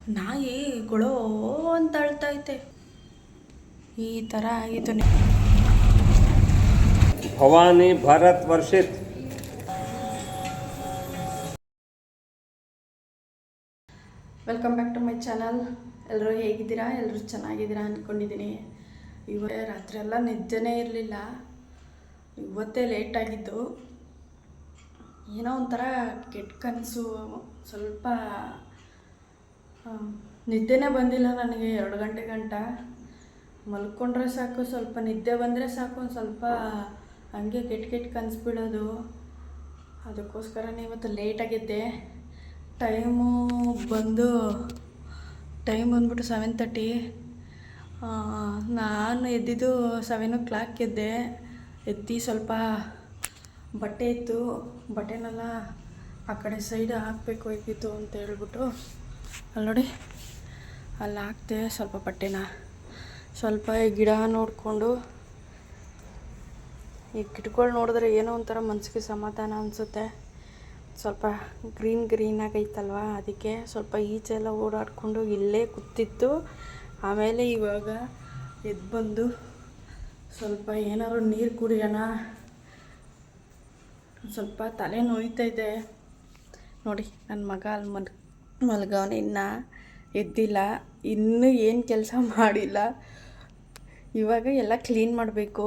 ನಾಯಿ ಗೊಳೋ ಅಂತ ಅಳ್ತೈತೆ. ಈ ಥರ ಆಗಿತ್ತು. Bhavani Bharat Varshith. Welcome back to my channel. ಎಲ್ಲರೂ ಹೇಗಿದ್ದೀರಾ? ಎಲ್ಲರೂ ಚೆನ್ನಾಗಿದ್ದೀರಾ ಅಂದ್ಕೊಂಡಿದ್ದೀನಿ. ರಾತ್ರಿ ಎಲ್ಲ ನಿದ್ದೆನೇ ಇರಲಿಲ್ಲ. ಇವತ್ತೇ ಲೇಟಾಗಿದ್ದು. ಏನೋ ಒಂಥರ ಕೆಟ್ಟ ಕನಸು. ಸ್ವಲ್ಪ ನಿದ್ದೆನೇ ಬಂದಿಲ್ಲ ನನಗೆ 2 ಗಂಟೆ ಗಂಟ. ಮಲ್ಕೊಂಡ್ರೆ ಸಾಕು, ಸ್ವಲ್ಪ ನಿದ್ದೆ ಬಂದರೆ ಸಾಕು, ಒಂದು ಸ್ವಲ್ಪ ಹಂಗೆ ಕೆಟ್ಟ ಕನಸು ಬೀಳೋದು. ಅದಕ್ಕೋಸ್ಕರನೇ ಇವತ್ತು ಲೇಟಾಗಿದ್ದೆ. ಟೈಮ್ ಬಂದ್ಬಿಟ್ಟು 7:30. ನಾನು ಎದ್ದಿದ್ದು 7 o'clock ಎದ್ದೆ. ಎದ್ದು ಸ್ವಲ್ಪ ಬಟ್ಟೆ ಇತ್ತು, ಬಟ್ಟೆನೆಲ್ಲ ಆ ಕಡೆ ಸೈಡ್ ಹಾಕಬೇಕು ಹೋಗಿತ್ತು ಅಂತ ಹೇಳ್ಬಿಟ್ಟು ಅಲ್ಲಿ ನೋಡಿ ಅಲ್ಲಿ ಹಾಕ್ತೆ ಸ್ವಲ್ಪ ಬಟ್ಟೆನ. ಸ್ವಲ್ಪ ಈ ಗಿಡ ನೋಡಿಕೊಂಡು, ಈ ಗಿಡಗಳು ನೋಡಿದ್ರೆ ಏನೋ ಒಂಥರ ಮನಸ್ಸಿಗೆ ಸಮಾಧಾನ ಅನಿಸುತ್ತೆ. ಸ್ವಲ್ಪ ಗ್ರೀನ್ ಆಗೈತಲ್ವ, ಅದಕ್ಕೆ ಸ್ವಲ್ಪ ಈಚೆ ಎಲ್ಲ ಓಡಾಡಿಕೊಂಡು ಇಲ್ಲೇ ಕೂತಿತ್ತು. ಆಮೇಲೆ ಇವಾಗ ಎದ್ದು ಬಂದು ಸ್ವಲ್ಪ ಏನಾದ್ರು ನೀರು ಕುಡಿಯೋಣ. ಸ್ವಲ್ಪ ತಲೆ ನೋಯ್ತಾಯಿದೆ ನೋಡಿ. ನನ್ನ ಮಗ ಅಲ್ಲಿ ಮಲ್ಗವನೆ, ಇನ್ನೂ ಎದ್ದಿಲ್ಲ, ಇನ್ನೂ ಏನು ಕೆಲಸ ಮಾಡಿಲ್ಲ. ಇವಾಗ ಎಲ್ಲ ಕ್ಲೀನ್ ಮಾಡಬೇಕು.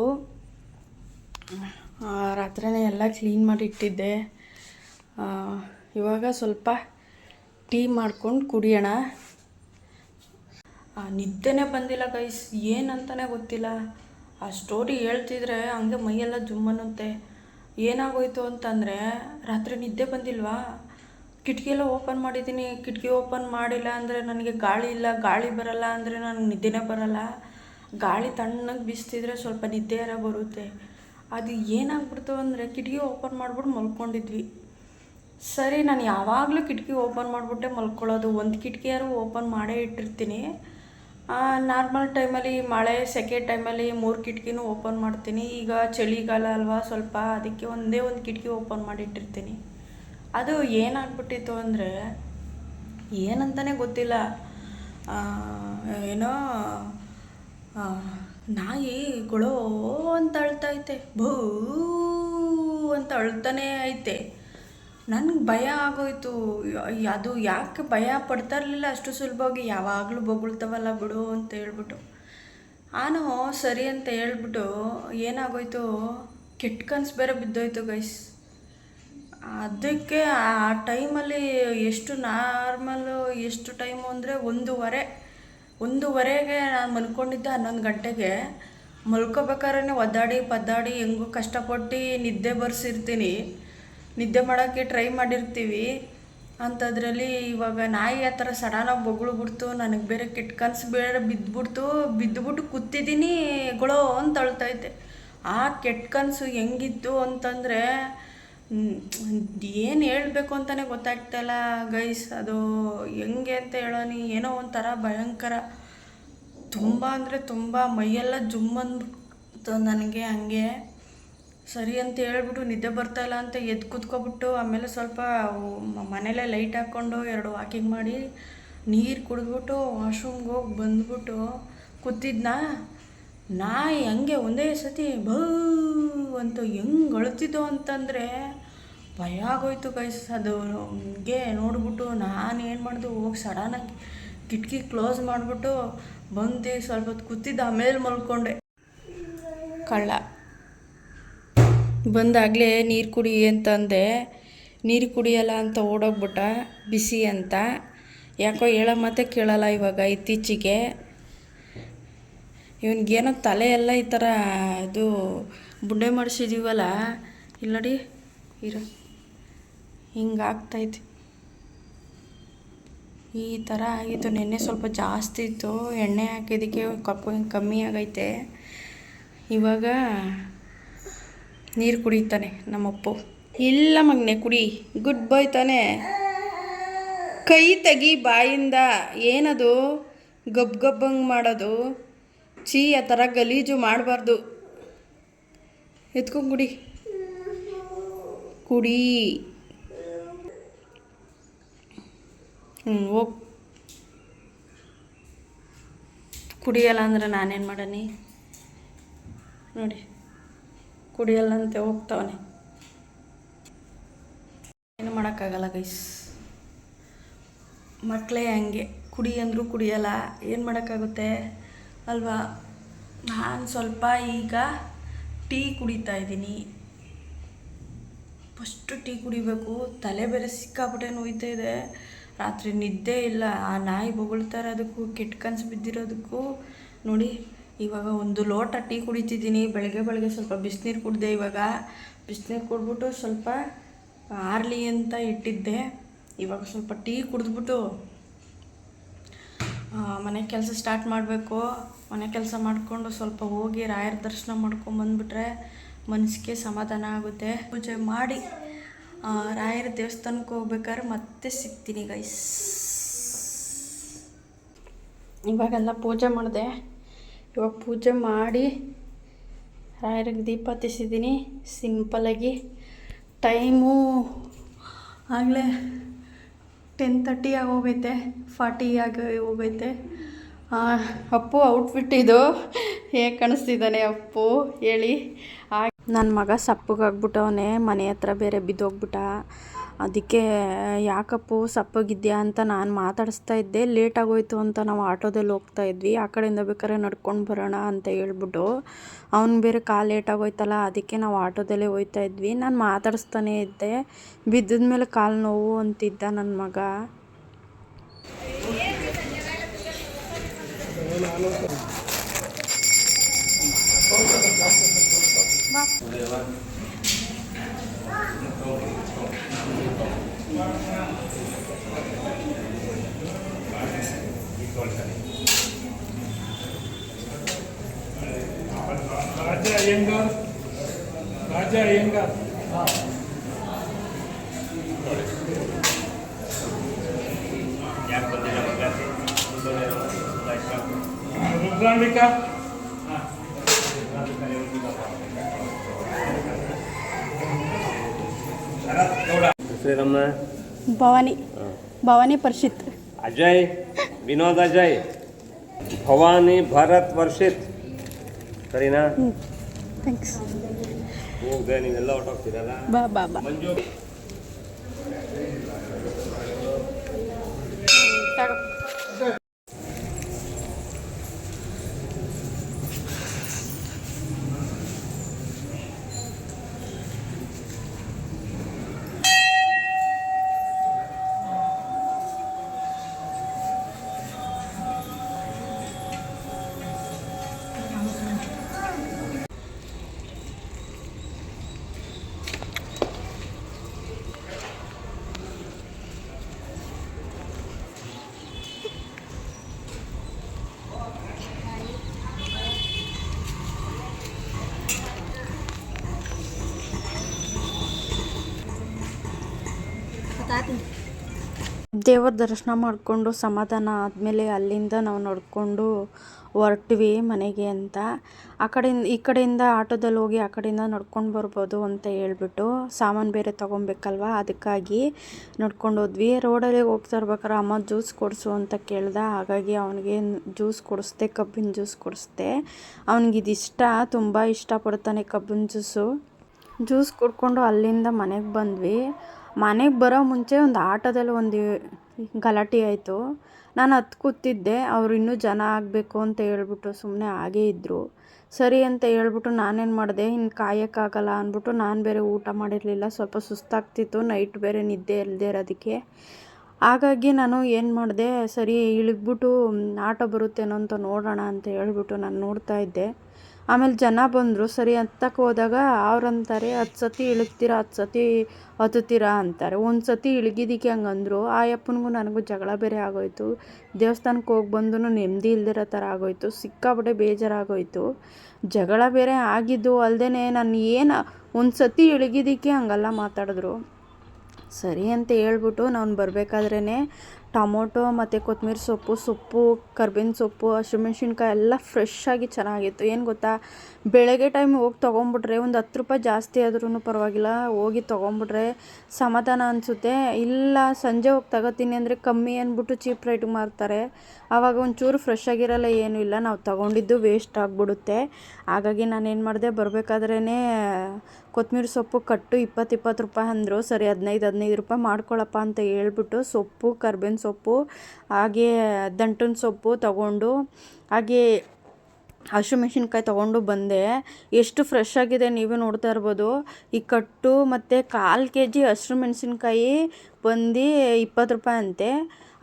ರಾತ್ರಿನೇ ಎಲ್ಲ ಕ್ಲೀನ್ ಮಾಡಿ ಇಟ್ಟಿದ್ದೆ. ಇವಾಗ ಸ್ವಲ್ಪ ಟೀ ಮಾಡ್ಕೊಂಡು ಕುಡಿಯೋಣ. ನಿದ್ದೆನೇ ಬಂದಿಲ್ಲ ಗೈಸ್, ಏನಂತಲೇ ಗೊತ್ತಿಲ್ಲ. ಆ ಸ್ಟೋರಿ ಹೇಳ್ತಿದ್ರೆ ಹಂಗೆ ಮೈಯೆಲ್ಲ ಜುಮ್ಮನ್ನುತ್ತೆ. ಏನಾಗೋಯ್ತು ಅಂತಂದರೆ, ರಾತ್ರಿ ನಿದ್ದೆ ಬಂದಿಲ್ವಾ, ಕಿಟಕಿ ಎಲ್ಲ ಓಪನ್ ಮಾಡಿದ್ದೀನಿ. ಕಿಟಕಿ ಓಪನ್ ಮಾಡಿಲ್ಲ ಅಂದರೆ ನನಗೆ ಗಾಳಿ ಇಲ್ಲ, ಗಾಳಿ ಬರಲ್ಲ ಅಂದರೆ ನನಗೆ ನಿದ್ದೆನೇ ಬರಲ್ಲ. ಗಾಳಿ ತಣ್ಣಗೆ ಬೀಸ್ತಿದ್ರೆ ಸ್ವಲ್ಪ ನಿದ್ದೆಯಾರ ಬರುತ್ತೆ. ಅದು ಏನಾಗ್ಬಿಡ್ತು ಅಂದರೆ, ಕಿಟಕಿ ಓಪನ್ ಮಾಡಿಬಿಟ್ಟು ಮಲ್ಕೊಂಡಿದ್ವಿ. ಸರಿ, ನಾನು ಯಾವಾಗಲೂ ಕಿಟಕಿ ಓಪನ್ ಮಾಡಿಬಿಟ್ಟೆ ಮಲ್ಕೊಳ್ಳೋದು. ಒಂದು ಕಿಟಕಿಯಾರು ಓಪನ್ ಮಾಡೇ ಇಟ್ಟಿರ್ತೀನಿ. ನಾರ್ಮಲ್ ಟೈಮಲ್ಲಿ, ಮಳೆ ಸೆಕೆ ಟೈಮಲ್ಲಿ 3 ಕಿಟಕಿನೂ ಓಪನ್ ಮಾಡ್ತೀನಿ. ಈಗ ಚಳಿಗಾಲ ಅಲ್ವಾ ಸ್ವಲ್ಪ, ಅದಕ್ಕೆ ಒಂದೇ ಒಂದು ಕಿಟಕಿ ಓಪನ್ ಮಾಡಿಟ್ಟಿರ್ತೀನಿ. ಅದು ಏನಾಗ್ಬಿಟ್ಟಿತ್ತು ಅಂದರೆ, ಏನಂತಲೇ ಗೊತ್ತಿಲ್ಲ, ಏನೋ ನಾಯಿ ಗೊಳೋ ಅಂತ ಅಳ್ತೈತೆ, ಭೂ ಅಂತ ಅಳ್ತಾನೇ ಐತೆ. ನನಗೆ ಭಯ ಆಗೋಯ್ತು. ಅದು ಯಾಕೆ ಭಯ ಪಡ್ತಾ ಇರಲಿಲ್ಲ ಅಷ್ಟು ಸುಲಭವಾಗಿ, ಯಾವಾಗಲೂ ಬೊಗಳ್ತವಲ್ಲ ಬಿಡು ಅಂತ ಹೇಳ್ಬಿಟ್ಟು. ನಾನು ಸರಿ ಅಂತ ಹೇಳ್ಬಿಟ್ಟು ಏನಾಗೋಯ್ತು, ಕೆಟ್ಟ ಕನಸು ಬೇರೆ ಬಿದ್ದೋಯ್ತು ಗೈಸ್. ಅದಕ್ಕೆ ಆ ಟೈಮಲ್ಲಿ ಎಷ್ಟು ನಾರ್ಮಲ್ಲು, ಎಷ್ಟು ಟೈಮು ಅಂದರೆ 1:30ಗೆ ನಾನು ಮಲ್ಕೊಂಡಿದ್ದೆ. 11 ಗಂಟೆಗೆ ಮಲ್ಕೋಬೇಕಾದ್ರೆ ಒದ್ದಾಡಿ ಪದ್ದಾಡಿ ಹೆಂಗೋ ಕಷ್ಟಪಟ್ಟು ನಿದ್ದೆ ಬರ್ಸಿರ್ತೀನಿ, ನಿದ್ದೆ ಮಾಡೋಕ್ಕೆ ಟ್ರೈ ಮಾಡಿರ್ತೀವಿ. ಅಂಥದ್ರಲ್ಲಿ ಇವಾಗ ನಾಯಿ ಆ ಥರ ಸಡನ್ನಾಗಿ ಬೊಗಳ್ಬಿಡ್ತು. ನನಗೆ ಬೇರೆ ಕೆಟ್ಟ ಕನಸು ಬೇರೆ ಬಿದ್ದುಬಿಟ್ಟು ಕೂತಿದ್ದೀನಿ, ಗೊಳೋ ಅಂತ ಅಳ್ತೈತೆ. ಆ ಕೆಟ್ಟ ಕನಸು ಹೆಂಗಿತ್ತು ಅಂತಂದರೆ, ಏನು ಹೇಳಬೇಕು ಅಂತಲೇ ಗೊತ್ತಾಗ್ತಾಯಿಲ್ಲ ಗೈಸ್. ಅದು ಹೆಂಗೆ ಅಂತ ಹೇಳೋಣ, ಏನೋ ಒಂಥರ ಭಯಂಕರ, ತುಂಬ ಅಂದರೆ ತುಂಬ ಮೈಯೆಲ್ಲ ಜುಮ್ಮಂದ್ಬಿಟ್ಟು ನನಗೆ. ಹಂಗೆ ಸರಿ ಅಂತ ಹೇಳ್ಬಿಟ್ಟು ನಿದ್ದೆ ಬರ್ತಾಯಿಲ್ಲ ಅಂತ ಎದ್ದು ಕೂತ್ಕೊಬಿಟ್ಟು, ಆಮೇಲೆ ಸ್ವಲ್ಪ ಮನೇಲೇ ಲೈಟ್ ಹಾಕ್ಕೊಂಡು 2 ವಾಕಿಂಗ್ ಮಾಡಿ ನೀರು ಕುಡಿದ್ಬಿಟ್ಟು ವಾಶ್ರೂಮ್ಗೆ ಹೋಗಿ ಬಂದ್ಬಿಟ್ಟು ಕೂತಿದ್ನ. ನಾಯಿ ಹಂಗೆ ಒಂದೇ ಸತಿ ಭೂ ಅಂತ ಹೆಂಗೆ ಅಳ್ತಿದ್ದೋ ಅಂತಂದರೆ ಭಯ ಆಗೋಯ್ತು ಗೈಸ್. ಅದು ಹಂಗೆ ನೋಡ್ಬಿಟ್ಟು ನಾನು ಏನು ಮಾಡಿದೆ, ಹೋಗಿ ಸಡನ್ನಾಗಿ ಕಿಟಕಿ ಕ್ಲೋಸ್ ಮಾಡಿಬಿಟ್ಟು ಬಂದು ಸ್ವಲ್ಪ ಹೊತ್ತು ಕೂತಿದ್ದ, ಆಮೇಲೆ ಮಲ್ಕೊಂಡೆ. ಕಳ್ಳ ಬಂದಾಗಲೇ ನೀರು ಕುಡಿ ಅಂತಂದೆ, ನೀರು ಕುಡಿಯಲ್ಲ ಅಂತ ಓಡೋಗ್ಬಿಟ್ಟ, ಬಿಸಿ ಅಂತ. ಯಾಕೋ ಹೇಳೋ ಮಾತೆ ಕೇಳಲ್ಲ ಇವಾಗ ಇತ್ತೀಚೆಗೆ. ಇವನಿಗೇನೋ ತಲೆ ಎಲ್ಲ ಈ ಥರ ಇದು ಬುಡ್ಡೆ ಮಾಡಿಸಿದ್ದೀವಲ್ಲ, ಇಲ್ಲಿ ನೋಡಿ ಹಿಂಗಾಗ್ತೈತೆ. ಈ ಥರ ಆಗಿತ್ತು. ನೆನ್ನೆ ಸ್ವಲ್ಪ ಜಾಸ್ತಿ ಇತ್ತು, ಎಣ್ಣೆ ಹಾಕಿದ್ದಕ್ಕೆ ಕಪ್ಪು ಕಮ್ಮಿ ಆಗೈತೆ. ಇವಾಗ ನೀರು ಕುಡಿತಾನೆ ನಮ್ಮಪ್ಪು. ಇಲ್ಲ ಮಗನೆ ಕುಡಿ, ಗುಡ್ ಬಾಯ್ ತಾನೆ. ಕೈ ತೆಗಿ ಬಾಯಿಂದ. ಏನದು ಗಬ್ಬಂಗೆ ಮಾಡೋದು? ಚೀ, ಆ ಥರ ಗಲೀಜು ಮಾಡಬಾರ್ದು. ಎತ್ಕೊಂಡು ಕುಡಿ. ಹೋಗಿ ಕುಡಿಯಲ್ಲ ಅಂದರೆ ನಾನೇನು ಮಾಡನಿ ನೋಡಿ, ಕುಡಿಯಲ್ಲ ಅಂತ ಹೋಗ್ತಾವನೆ. ಏನು ಮಾಡೋಕ್ಕಾಗಲ್ಲ ಗೈಸ್, ಮಕ್ಕಳೇ ಹಂಗೆ, ಕುಡಿ ಅಂದರೂ ಕುಡಿಯಲ್ಲ, ಏನು ಮಾಡೋಕ್ಕಾಗುತ್ತೆ ಅಲ್ವಾ. ನಾನು ಸ್ವಲ್ಪ ಈಗ ಟೀ ಕುಡಿತಾ ಇದ್ದೀನಿ. ಫಸ್ಟು ಟೀ ಕುಡಿಬೇಕು. ತಲೆ ಬೇರೆ ಸಿಕ್ಕಾಪಟ್ಟೆ ನೋಯ್ತಾ ಇದೆ. ರಾತ್ರಿ ನಿದ್ದೆ ಇಲ್ಲ. ಆ ನಾಯಿ ಬೊಗಳ್ತಾ ಇರೋದಕ್ಕೂ ಕೆಟ್ಟ ಕನಸು ಬಿದ್ದಿರೋದಕ್ಕೂ ನೋಡಿ. ಇವಾಗ ಒಂದು ಲೋಟ ಟೀ ಕುಡಿತಿದ್ದೀನಿ. ಬೆಳಗ್ಗೆ ಸ್ವಲ್ಪ ಬಿಸಿನೀರು ಕುಡಿದೆ. ಇವಾಗ ಬಿಸಿನೀರು ಕುಡಿದ್ಬಿಟ್ಟು ಸ್ವಲ್ಪ ಆರಲಿ ಅಂತ ಇಟ್ಟಿದ್ದೆ. ಇವಾಗ ಸ್ವಲ್ಪ ಟೀ ಕುಡಿದ್ಬಿಟ್ಟು ಮನೆ ಕೆಲಸ ಸ್ಟಾರ್ಟ್ ಮಾಡಬೇಕು. ಮನೆ ಕೆಲಸ ಮಾಡಿಕೊಂಡು ಸ್ವಲ್ಪ ಹೋಗಿ ರಾಯರ ದರ್ಶನ ಮಾಡ್ಕೊಂಬಂದ್ಬಿಟ್ರೆ ಮನಸ್ಸಿಗೆ ಸಮಾಧಾನ ಆಗುತ್ತೆ. ಪೂಜೆ ಮಾಡಿ ರಾಯರ ದೇವಸ್ಥಾನಕ್ಕೆ ಹೋಗ್ಬೇಕಾದ್ರೆ ಮತ್ತೆ ಸಿಗ್ತೀನಿ ಗೈಸ್. ಇವಾಗೆಲ್ಲ ಪೂಜೆ ಮಾಡಿದೆ. ಇವಾಗ ಪೂಜೆ ಮಾಡಿ ರಾಯರಿಗೆ ದೀಪ ಹತ್ತಿಸಿದ್ದೀನಿ ಸಿಂಪಲಾಗಿ. ಟೈಮು ಆಗಲೇ 10:30 ಆಗೋಗೈತೆ, 40 ಆಗಿ ಹೋಗೈತೆ. ಅಪ್ಪು ಔಟ್ಫಿಟ್ ಇದು ಹೇಗೆ ಕಾಣಿಸ್ತಿದ್ದಾನೆ ಅಪ್ಪು ಹೇಳಿ. ನನ್ನ ಮಗ ಸಪ್ಪಗಾಗ್ಬಿಟ್ಟವನೇ, ಮನೆ ಹತ್ರ ಬೇರೆ ಬಿದ್ದೋಗ್ಬಿಟ್ಟ. ಅದಕ್ಕೆ ಯಾಕಪ್ಪು ಸಪ್ಪಗಿದ್ಯಾ ಅಂತ ನಾನು ಮಾತಾಡಿಸ್ತಾ ಇದ್ದೆ. ಲೇಟಾಗೋಯ್ತು ಅಂತ ನಾವು ಆಟೋದಲ್ಲಿ ಹೋಗ್ತಾ ಇದ್ವಿ. ಆ ಕಡೆಯಿಂದ ಬೇಕಾದ್ರೆ ನಡ್ಕೊಂಡು ಬರೋಣ ಅಂತ ಹೇಳ್ಬಿಟ್ಟು ಅವ್ನು ಬೇರೆ ಕಾಲು ಲೇಟಾಗೋಯ್ತಲ್ಲ, ಅದಕ್ಕೆ ನಾವು ಆಟೋದಲ್ಲೇ ಹೋಗ್ತಾ ಇದ್ವಿ. ನಾನು ಮಾತಾಡಿಸ್ತಾನೇ ಇದ್ದೆ. ಬಿದ್ದಿದ ಮೇಲೆ ಕಾಲು ನೋವು ಅಂತಿದ್ದ ನನ್ನ ಮಗ. ರಾಜ ಅಯ್ಯಂಗಾರ್ ರುದ್ರಾಂಬಿಕಾ ಹೆಸರೇನಮ್ಮ? ಭವಾನಿ ಪರಿಷತ್. ಅಜಯ್, ವಿನೋದ್ ಅಜಯ್, ಭವಾನಿ ಭರತ್ ವರ್ಷಿತ್. ಸರಿನಾ? ಥ್ಯಾಂಕ್ಸ್. ಹೋಗ್ದೆ ನೀವೆಲ್ಲ ಹೊಟ್ಟೋಗ್ತೀರಲ್ಲ. ಬಾ ಮಂಜು ದೇವರ ದರ್ಶನ ಮಾಡಿಕೊಂಡು ಸಮಾಧಾನ ಆದಮೇಲೆ ಅಲ್ಲಿಂದ ನಾವು ನಡ್ಕೊಂಡು ಹೊರಟ್ವಿ ಮನೆಗೆ ಅಂತ. ಈ ಕಡೆಯಿಂದ ಆಟೋದಲ್ಲಿ ಹೋಗಿ ಆ ಕಡೆಯಿಂದ ನಡ್ಕೊಂಡು ಬರ್ಬೋದು ಅಂತ ಹೇಳ್ಬಿಟ್ಟು ಸಾಮಾನು ಬೇರೆ ತೊಗೊಬೇಕಲ್ವ, ಅದಕ್ಕಾಗಿ ನಡ್ಕೊಂಡು ಹೋದ್ವಿ. ರೋಡಲ್ಲಿ ಹೋಗ್ತಾ ಇರ್ಬೇಕಾದ್ರೆ ಅಮ್ಮ ಜ್ಯೂಸ್ ಕೊಡಿಸು ಅಂತ ಕೇಳ್ದ. ಹಾಗಾಗಿ ಅವನಿಗೆ ಜ್ಯೂಸ್ ಕೊಡಿಸ್ದೆ, ಕಬ್ಬಿನ ಜ್ಯೂಸ್ ಕೊಡಿಸ್ದೆ. ಅವನಿಗಿದಿಷ್ಟ, ತುಂಬ ಇಷ್ಟಪಡ್ತಾನೆ ಕಬ್ಬಿನ ಜ್ಯೂಸ್ ಕುಡ್ಕೊಂಡು ಅಲ್ಲಿಂದ ಮನೆಗೆ ಬಂದ್ವಿ. ಮನೆಗೆ ಬರೋ ಮುಂಚೆ ಒಂದು ಆಟೋದಲ್ಲಿ ಒಂದು ಗಲಾಟೆ ಆಯಿತು. ನಾನು ಹತ್ತು ಕೂತಿದ್ದೆ. ಅವರು ಇನ್ನೂ ಜನ ಆಗಬೇಕು ಅಂತ ಹೇಳ್ಬಿಟ್ಟು ಸುಮ್ಮನೆ ಹಾಗೇ ಇದ್ದರು. ಸರಿ ಅಂತ ಹೇಳ್ಬಿಟ್ಟು ನಾನೇನು ಮಾಡಿದೆ, ಇನ್ನು ಕಾಯೋಕ್ಕಾಗಲ್ಲ ಅಂದ್ಬಿಟ್ಟು ನಾನು ಬೇರೆ ಊಟ ಮಾಡಿರಲಿಲ್ಲ. ಸ್ವಲ್ಪ ಸುಸ್ತಾಗ್ತಿತ್ತು, ನೈಟ್ ಬೇರೆ ನಿದ್ದೆ ಇಲ್ಲದೆ ಇರೋದಕ್ಕೆ. ಹಾಗಾಗಿ ನಾನು ಏನು ಮಾಡಿದೆ, ಸರಿ ಇಳಿದ್ಬಿಟ್ಟು ಆಟೋ ಬರುತ್ತೇನೋ ಅಂತ ನೋಡೋಣ ಅಂತ ಹೇಳ್ಬಿಟ್ಟು ನಾನು ನೋಡ್ತಾ ಇದ್ದೆ. ಆಮೇಲೆ ಜನ ಬಂದರು. ಸರಿ ಹತ್ತಕ್ಕೆ ಹೋದಾಗ ಅವ್ರಂತಾರೆ 10 ಸತಿ ಇಳಿಗ್ತೀರಾ, 10 ಸತಿ ಹತ್ತುತ್ತೀರಾ ಅಂತಾರೆ. ಒಂದು ಸತಿ ಇಳಿಗಿದ್ದಕ್ಕೆ ಹಂಗಂದರು. ಆ ಅಪ್ಪನಿಗೂ ನನಗೂ ಜಗಳ ಬೇರೆ ಆಗೋಯ್ತು. ದೇವಸ್ಥಾನಕ್ಕೆ ಹೋಗಿ ಬಂದು ನೆಮ್ಮದಿ ಇಲ್ದಿರೋ ಥರ ಆಗೋಯ್ತು. ಸಿಕ್ಕಾಪಟ್ಟೆ ಬೇಜಾರಾಗೋಯ್ತು. ಜಗಳ ಬೇರೆ ಆಗಿದ್ದು ಅಲ್ಲದೆ ನಾನು ಒಂದು ಸತಿ ಇಳಿಗಿದ್ದಕ್ಕೆ ಹಂಗೆಲ್ಲ ಮಾತಾಡಿದ್ರು. ಸರಿ ಅಂತ ಹೇಳ್ಬಿಟ್ಟು ನಾನು ಬರಬೇಕಾದ್ರೇ ಟೊಮೊಟೊ ಮತ್ತು ಕೊತ್ತಂಬರಿ ಸೊಪ್ಪು ಕರ್ಬೇವಿನ ಸೊಪ್ಪು ಹಸಿಮೆಣ್ಸಿನ್ಕಾಯಿ ಎಲ್ಲ ಫ್ರೆಶ್ಶಾಗಿ ಚೆನ್ನಾಗಿತ್ತು. ಏನು ಗೊತ್ತಾ, ಬೆಳಗ್ಗೆ ಟೈಮ್ ಹೋಗಿ ತೊಗೊಂಬಿಟ್ರೆ ಒಂದು 10 ರೂಪಾಯಿ ಜಾಸ್ತಿ ಆದ್ರೂ ಪರವಾಗಿಲ್ಲ, ಹೋಗಿ ತೊಗೊಂಬಿಟ್ರೆ ಸಮಾಧಾನ ಅನಿಸುತ್ತೆ. ಇಲ್ಲ ಸಂಜೆ ಹೋಗಿ ತಗೋತೀನಿ ಅಂದರೆ ಕಮ್ಮಿ ಅಂದ್ಬಿಟ್ಟು ಚೀಪ್ ರೇಟಿಗೆ ಮಾರ್ತಾರೆ. ಆವಾಗ ಒಂಚೂರು ಫ್ರೆಶ್ ಆಗಿರಲ್ಲ, ಏನೂ ಇಲ್ಲ, ನಾವು ತೊಗೊಂಡಿದ್ದು ವೇಸ್ಟ್ ಆಗಿಬಿಡುತ್ತೆ. ಹಾಗಾಗಿ ನಾನೇನು ಮಾಡಿದೆ, ಬರಬೇಕಾದ್ರೇ ಕೊತ್ತಂಬರಿ ಸೊಪ್ಪು ಕಟ್ಟು 20 ರೂಪಾಯಿ ಅಂದರು. ಸರಿ 15 ರೂಪಾಯಿ ಮಾಡ್ಕೊಳ್ಳಪ್ಪ ಅಂತ ಹೇಳ್ಬಿಟ್ಟು ಸೊಪ್ಪು, ಕರ್ಬೇವಿನ ಸೊಪ್ಪು, ಹಾಗೇ ದಂಟಿನ ಸೊಪ್ಪು ತೊಗೊಂಡು, ಹಾಗೇ ಹಸಿಮೆಣ್ಸಿನ್ಕಾಯಿ ತೊಗೊಂಡು ಬಂದೆ. ಎಷ್ಟು ಫ್ರೆಶ್ ಆಗಿದೆ ನೀವೇ ನೋಡ್ತಾ ಇರ್ಬೋದು. ಈ ಕಟ್ಟು ಮತ್ತು 1/4 kg ಹಸಿರು ಮೆಣಸಿನ್ಕಾಯಿ ಬಂದು 20 ರೂಪಾಯಿ ಅಂತೆ,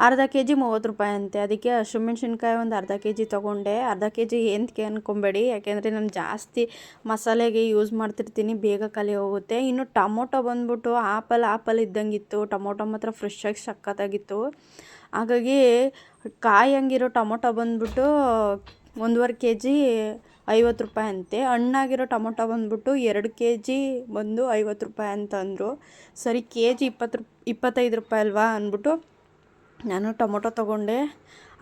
ಅರ್ಧ kg 30 ರೂಪಾಯಿ ಅಂತೆ. ಅದಕ್ಕೆ ಹಸಿಮೆಣ್ಸಿನ್ಕಾಯಿ ಒಂದು ಅರ್ಧ kg ತೊಗೊಂಡೆ. ಅರ್ಧ kg ಏನಕ್ಕೆ ಅಂದ್ಕೊಬೇಡಿ, ಯಾಕೆಂದರೆ ನಾನು ಜಾಸ್ತಿ ಮಸಾಲೆಗೆ ಯೂಸ್ ಮಾಡ್ತಿರ್ತೀನಿ, ಬೇಗ ಖಾಲಿ ಹೋಗುತ್ತೆ. ಇನ್ನು ಟೊಮೊಟೊ ಬಂದ್ಬಿಟ್ಟು ಆಪಲ್ ಇದ್ದಂಗಿತ್ತು. ಟೊಮೊಟೊ ಮಾತ್ರ ಫ್ರೆಶ್ಶಾಗಿ ಸಖತ್ತಾಗಿತ್ತು. ಹಾಗಾಗಿ ಕಾಯಂಗಿರೋ ಟೊಮೊಟೊ ಬಂದ್ಬಿಟ್ಟು 1.5 kg 50 ರೂಪಾಯಿ ಅಂತೆ. ಹಣ್ಣಾಗಿರೋ ಟೊಮೊಟೊ ಬಂದ್ಬಿಟ್ಟು 2 kg ಬಂದು 50 ರೂಪಾಯಿ ಅಂತ ಅಂದರು. ಸರಿ kg 25 ರೂಪಾಯಿ ಅಲ್ವಾ ಅಂದ್ಬಿಟ್ಟು ನಾನು ಟೊಮೊಟೊ ತೊಗೊಂಡೆ.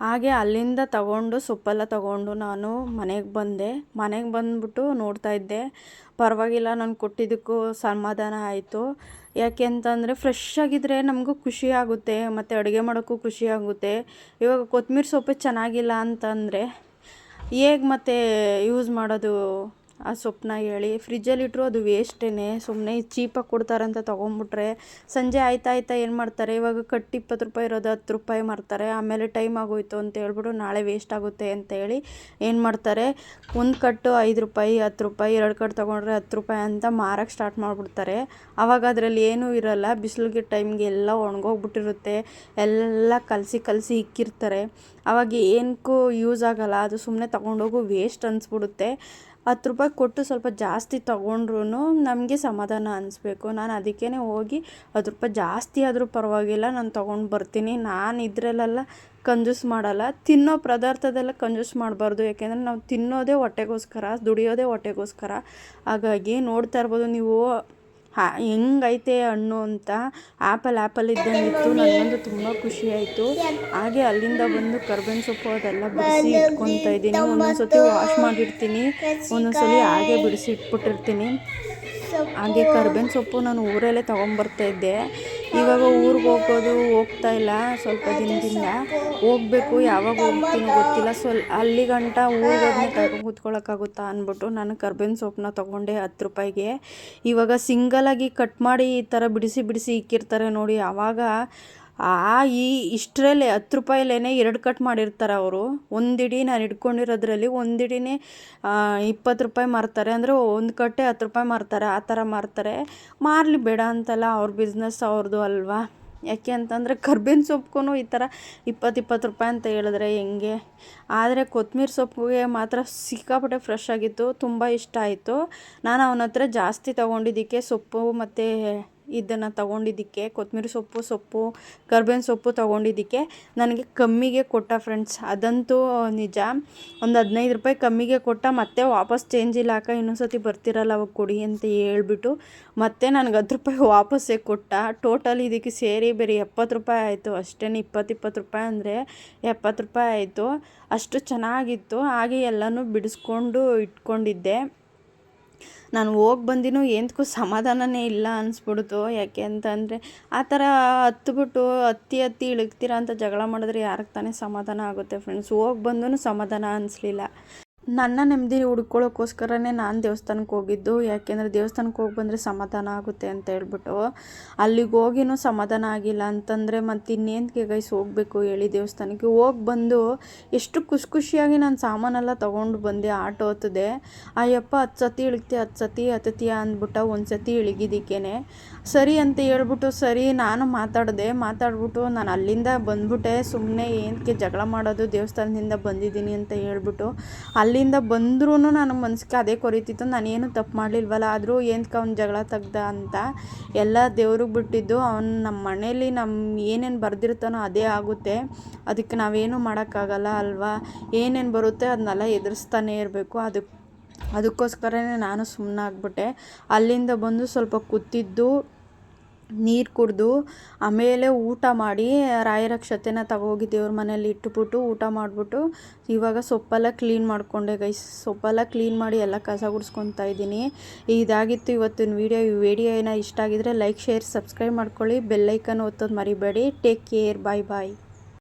ಹಾಗೆ ಅಲ್ಲಿಂದ ತಗೊಂಡು ಸೊಪ್ಪೆಲ್ಲ ತೊಗೊಂಡು ನಾನು ಮನೆಗೆ ಬಂದ್ಬಿಟ್ಟು ನೋಡ್ತಾ ಇದ್ದೆ. ಪರವಾಗಿಲ್ಲ, ನಾನು ಕೊಟ್ಟಿದ್ದಕ್ಕೂ ಸಮಾಧಾನ ಆಯಿತು. ಯಾಕೆ ಅಂತಂದರೆ ಫ್ರೆಶ್ ಆಗಿದ್ದರೆ ನಮಗೂ ಖುಷಿ ಆಗುತ್ತೆ, ಮತ್ತು ಅಡುಗೆ ಮಾಡೋಕ್ಕೂ ಖುಷಿ ಆಗುತ್ತೆ. ಇವಾಗ ಕೊತ್ತಂಬರಿ ಸೊಪ್ಪು ಚೆನ್ನಾಗಿಲ್ಲ ಅಂತಂದರೆ ಹೇಗೆ ಮತ್ತೆ ಯೂಸ್ ಮಾಡೋದು ಆ ಸೊಪ್ಪನ್ನ ಹೇಳಿ? ಫ್ರಿಜ್ಜಲ್ಲಿಟ್ಟರು ಅದು ವೇಸ್ಟೇ. ಸುಮ್ಮನೆ ಚೀಪಾಗಿ ಕೊಡ್ತಾರಂತ ತೊಗೊಂಬಿಟ್ರೆ ಸಂಜೆ ಆಯ್ತಾ ಏನು ಮಾಡ್ತಾರೆ, ಇವಾಗ ಕಟ್ಟು 20 ರೂಪಾಯಿ ಇರೋದು 10 ರೂಪಾಯಿ ಮಾರ್ತಾರೆ. ಆಮೇಲೆ ಟೈಮ್ ಆಗೋಯ್ತು ಅಂತ ಹೇಳ್ಬಿಟ್ಟು ನಾಳೆ ವೇಸ್ಟ್ ಆಗುತ್ತೆ ಅಂತ ಹೇಳಿ ಏನು ಮಾಡ್ತಾರೆ, ಒಂದು ಕಟ್ಟು 5 ರೂಪಾಯಿ 10 ರೂಪಾಯಿ, 2 ಕಟ್ಟು ತೊಗೊಂಡ್ರೆ 10 ರೂಪಾಯಿ ಅಂತ ಮಾರಕ್ಕೆ ಸ್ಟಾರ್ಟ್ ಮಾಡಿಬಿಡ್ತಾರೆ. ಆವಾಗ ಅದರಲ್ಲಿ ಏನೂ ಇರೋಲ್ಲ, ಬಿಸಿಲಿಗೆ ಟೈಮ್ಗೆ ಎಲ್ಲ ಒಣಗೋಗ್ಬಿಟ್ಟಿರುತ್ತೆ, ಎಲ್ಲ ಕಲಸಿ ಇಕ್ಕಿರ್ತಾರೆ. ಆವಾಗ ಏನಕ್ಕೂ ಯೂಸ್ ಆಗೋಲ್ಲ, ಅದು ಸುಮ್ಮನೆ ತೊಗೊಂಡೋಗು ವೇಸ್ಟ್ ಅನಿಸ್ಬಿಡುತ್ತೆ. 10 ರೂಪಾಯಿ ಕೊಟ್ಟು ಸ್ವಲ್ಪ ಜಾಸ್ತಿ ತೊಗೊಂಡ್ರು ನಮಗೆ ಸಮಾಧಾನ ಅನಿಸ್ಬೇಕು. ನಾನು ಅದಕ್ಕೇ ಹೋಗಿ 10 ರೂಪಾಯಿ ಜಾಸ್ತಿ ಆದರೂ ಪರವಾಗಿಲ್ಲ, ನಾನು ತೊಗೊಂಡು ಬರ್ತೀನಿ. ನಾನು ಇದರಲ್ಲೆಲ್ಲ ಕಂಜೂಸ್ ಮಾಡಲ್ಲ. ತಿನ್ನೋ ಪದಾರ್ಥದೆಲ್ಲ ಕಂಜೂಸ್ ಮಾಡಬಾರ್ದು, ಯಾಕೆಂದರೆ ನಾವು ತಿನ್ನೋದೇ ಹೊಟ್ಟೆಗೋಸ್ಕರ, ದುಡಿಯೋದೇ ಹೊಟ್ಟೆಗೋಸ್ಕರ. ಹಾಗಾಗಿ ನೋಡ್ತಾ ಇರ್ಬೋದು ನೀವು ಹೆಂಗೈತೆ ಹಣ್ಣು ಅಂತ. ಆ್ಯಪಲ್ ಇದ್ದಂಗಿತ್ತು. ನನಗಂತೂ ತುಂಬ ಖುಷಿ ಆಯಿತು. ಹಾಗೆ ಅಲ್ಲಿಂದ ಬಂದು ಕರ್ಬೇವಿನ ಸೊಪ್ಪು ಅದೆಲ್ಲ ಬಿಡಿಸಿ ಇಟ್ಕೊತಾ ಇದ್ದೀನಿ. ಒಂದೊಂದ್ಸತಿ ವಾಶ್ ಮಾಡಿರ್ತೀನಿ, ಒಂದೊಂದ್ಸಲಿ ಹಾಗೆ ಬಿಡಿಸಿ ಇಟ್ಬಿಟ್ಟಿರ್ತೀನಿ. ಹಾಗೆ ಕರ್ಬೇವಿನ ಸೊಪ್ಪು ನಾನು ಊರಲ್ಲೇ ತೊಗೊಂಬರ್ತಾಯಿದ್ದೆ. ಇವಾಗ ಊರಿಗೆ ಹೋಗ್ತಾ ಇಲ್ಲ, ಸ್ವಲ್ಪ ದಿನದಿಂದ ಹೋಗಬೇಕು. ಯಾವಾಗ ಹೋಗ್ತೀನಿ ಗೊತ್ತಿಲ್ಲ. ಅಲ್ಲಿ ಗಂಟ ಊರಿಗೆ ಹೋದ್ಮೇಲೆ ಕಾಯ್ಕೊಂಡು ಕೂತ್ಕೊಳ್ಳೋಕ್ಕಾಗುತ್ತಾ ಅಂದ್ಬಿಟ್ಟು ನಾನು ಕರ್ಬೇವಿನ ಸೊಪ್ಪನ್ನ ತೊಗೊಂಡೆ 10 ರೂಪಾಯಿಗೆ. ಇವಾಗ ಸಿಂಗಲಾಗಿ ಕಟ್ ಮಾಡಿ ಈ ಥರ ಬಿಡಿಸಿ ಇಕ್ಕಿರ್ತಾರೆ ನೋಡಿ, ಆವಾಗ ಇಷ್ಟರಲ್ಲೇ 10 ರೂಪಾಯಿಲೇ 2 ಕಟ್ ಮಾಡಿರ್ತಾರೆ ಅವರು. ಒಂದಿಡಿ ನಾನು ಇಟ್ಕೊಂಡಿರೋದ್ರಲ್ಲಿ ಒಂದಿಡಿನೇ 20 ರೂಪಾಯಿ ಮಾರ್ತಾರೆ, ಅಂದರೆ ಒಂದು ಕಟ್ಟೆ 10 ರೂಪಾಯಿ ಮಾರ್ತಾರೆ. ಆ ಥರ ಮಾರ್ತಾರೆ. ಮಾರಲಿ, ಬೇಡ ಅಂತಲ್ಲ, ಅವ್ರ ಬಿಸ್ನೆಸ್ ಅವ್ರದ್ದು ಅಲ್ವಾ. ಯಾಕೆ ಅಂತಂದರೆ ಕರ್ಬೇವಿನ ಸೊಪ್ಪು ಈ ಥರ 20 ರೂಪಾಯಿ ಅಂತ ಹೇಳಿದ್ರೆ ಹೆಂಗೆ? ಆದರೆ ಕೊತ್ತಂಬರಿ ಸೊಪ್ಪಿಗೆ ಮಾತ್ರ ಸಿಕ್ಕಾಪಟ್ಟೆ ಫ್ರೆಶ್ ಆಗಿತ್ತು, ತುಂಬ ಇಷ್ಟ ಆಯಿತು. ನಾನು ಅವನ ಹತ್ರ ಜಾಸ್ತಿ ತೊಗೊಂಡಿದ್ದಕ್ಕೆ ಸೊಪ್ಪು ಮತ್ತು ಇದನ್ನು ತೊಗೊಂಡಿದ್ದಕ್ಕೆ ಕೊತ್ತಂಬರಿ ಸೊಪ್ಪು ಕರ್ಬೇವಿನ ಸೊಪ್ಪು ತೊಗೊಂಡಿದ್ದಕ್ಕೆ ನನಗೆ ಕಮ್ಮಿಗೆ ಕೊಟ್ಟ ಫ್ರೆಂಡ್ಸ್. ಅದಂತೂ ನಿಜ. ಒಂದು 15 ರೂಪಾಯಿ ಕಮ್ಮಿಗೆ ಕೊಟ್ಟ. ಮತ್ತೆ ವಾಪಸ್ ಚೇಂಜ್ ಇಲ್ಲ ಅಕ್ಕ, ಇನ್ನೊಂದ್ಸತಿ ಬರ್ತಿರಲ್ಲ ಅವಾಗ ಕೊಡಿ ಅಂತ ಹೇಳ್ಬಿಟ್ಟು ಮತ್ತೆ ನನಗೆ 10 ರೂಪಾಯಿ ವಾಪಸ್ಸೇ ಕೊಟ್ಟ. ಟೋಟಲ್ ಇದಕ್ಕೆ ಸೇರಿ ಬೇರೆ 70 ರೂಪಾಯಿ ಆಯಿತು ಅಷ್ಟೇ. 20 ರೂಪಾಯಿ ಅಂದರೆ 70 ರೂಪಾಯಿ ಆಯಿತು. ಅಷ್ಟು ಚೆನ್ನಾಗಿತ್ತು. ಹಾಗೆ ಎಲ್ಲನೂ ಬಿಡಿಸ್ಕೊಂಡು ಇಟ್ಕೊಂಡಿದ್ದೆ. ನಾನು ಹೋಗಿ ಬಂದಿನೂ ಏನಕ್ಕೂ ಸಮಾಧಾನನೇ ಇಲ್ಲ ಅನಿಸ್ಬಿಡ್ತು. ಯಾಕೆ ಅಂತಂದರೆ ಆ ಥರ ಹತ್ತಿ ಇಳಿಗ್ತೀರಾ ಅಂತ ಜಗಳ ಮಾಡಿದ್ರೆ ಯಾರಿಗೆ ತಾನೇ ಸಮಾಧಾನ ಆಗುತ್ತೆ ಫ್ರೆಂಡ್ಸ್? ಹೋಗಿ ಬಂದೂ ಸಮಾಧಾನ ಅನಿಸ್ಲಿಲ್ಲ. ನನ್ನ ನೆಮ್ಮದಿ ಹುಡ್ಕೊಳ್ಳೋಕ್ಕೋಸ್ಕರನೇ ನಾನು ದೇವಸ್ಥಾನಕ್ಕೆ ಹೋಗಿದ್ದು. ಯಾಕೆಂದರೆ ದೇವಸ್ಥಾನಕ್ಕೆ ಹೋಗಿ ಬಂದರೆ ಸಮಾಧಾನ ಆಗುತ್ತೆ ಅಂತ ಹೇಳ್ಬಿಟ್ಟು. ಅಲ್ಲಿಗೆ ಹೋಗಿನೂ ಸಮಾಧಾನ ಆಗಿಲ್ಲ ಅಂತಂದರೆ ಮತ್ತೆ ಇನ್ನೇನಕ್ಕೆ ಗೈಸ್ ಹೋಗಬೇಕು ಹೇಳಿ ದೇವಸ್ಥಾನಕ್ಕೆ? ಹೋಗಿ ಬಂದು ಎಷ್ಟು ಖುಷಿಯಾಗಿ ನಾನು ಸಾಮಾನೆಲ್ಲ ತೊಗೊಂಡು ಬಂದೆ. ಆಟೋ ಹತ್ತದೆ. ಅಯ್ಯಪ್ಪ 10 ಸತಿ ಇಳಿಗ್ತೀಯ 10 ಸತಿ ಹತ್ತತೀಯ ಅಂದ್ಬಿಟ್ಟ. ಒಂದು ಸತಿ ಇಳಿಗಿದ್ದಕ್ಕೇ ಸರಿ ಅಂತ ಹೇಳ್ಬಿಟ್ಟು ಸರಿ ನಾನು ಮಾತಾಡ್ಬಿಟ್ಟು ನಾನು ಅಲ್ಲಿಂದ ಬಂದ್ಬಿಟ್ಟೆ. ಸುಮ್ಮನೆ ಏನಕ್ಕೆ ಜಗಳ ಮಾಡೋದು, ದೇವಸ್ಥಾನದಿಂದ ಬಂದಿದ್ದೀನಿ ಅಂತ ಹೇಳ್ಬಿಟ್ಟು. ಅಲ್ಲಿಂದ ಬಂದ್ರೂ ನನ್ನ ಮನಸ್ಸಿಗೆ ಅದೇ ಕೊರೀತಿತ್ತು, ನಾನೇನು ತಪ್ಪು ಮಾಡಲಿಲ್ವಲ್ಲ, ಆದರೂ ಏನಕ್ಕೆ ಅವ್ನು ಜಗಳ ತೆಗ್ದ ಅಂತ. ಎಲ್ಲ ದೇವ್ರಿಗೆ ಬಿಟ್ಟಿದ್ದು. ಅವ್ನು ನಮ್ಮ ಮನೇಲಿ ಏನೇನು ಬರೆದಿರ್ತಾನೋ ಅದೇ ಆಗುತ್ತೆ. ಅದಕ್ಕೆ ನಾವೇನು ಮಾಡೋಕ್ಕಾಗಲ್ಲ ಅಲ್ವಾ? ಏನೇನು ಬರುತ್ತೆ ಅದನ್ನೆಲ್ಲ ಎದುರಿಸ್ತಾನೆ ಇರಬೇಕು. ಅದಕ್ಕೋಸ್ಕರನೇ ನಾನು ಸುಮ್ಮನಾಗ್ಬಿಟ್ಟೆ. ಅಲ್ಲಿಂದ ಬಂದು ಸ್ವಲ್ಪ ಕೂತಿದ್ದು. ನೀರು ಕುಡಿದು ಆಮೇಲೆ ಊಟ ಮಾಡಿ ರಾಯರ ಕ್ಷತೆನ ತಗೋಗಿ ದೇವ್ರ ಮನೇಲಿ ಇಟ್ಬಿಟ್ಟು ಊಟ ಮಾಡಿಬಿಟ್ಟು ಇವಾಗ ಸೊಪ್ಪೆಲ್ಲ ಕ್ಲೀನ್ ಮಾಡಿಕೊಂಡೆ ಗೈಸ್. ಸೊಪ್ಪೆಲ್ಲ ಕ್ಲೀನ್ ಮಾಡಿ ಎಲ್ಲ ಕಸ ಗುಡಿಸ್ಕೊತಾ ಇದ್ದೀನಿ. ಇದಾಗಿತ್ತು ಇವತ್ತಿನ ವಿಡಿಯೋ. ಈ ವಿಡಿಯೋ ಏನೋ ಇಷ್ಟ ಆಗಿದ್ರೆ ಲೈಕ್, ಶೇರ್, ಸಬ್ಸ್ಕ್ರೈಬ್ ಮಾಡ್ಕೊಳ್ಳಿ. ಬೆಲ್ಲೈಕನ್ ಒತ್ತೋದು ಮರಿಬೇಡಿ. Take care. ಬಾಯ್ ಬಾಯ್.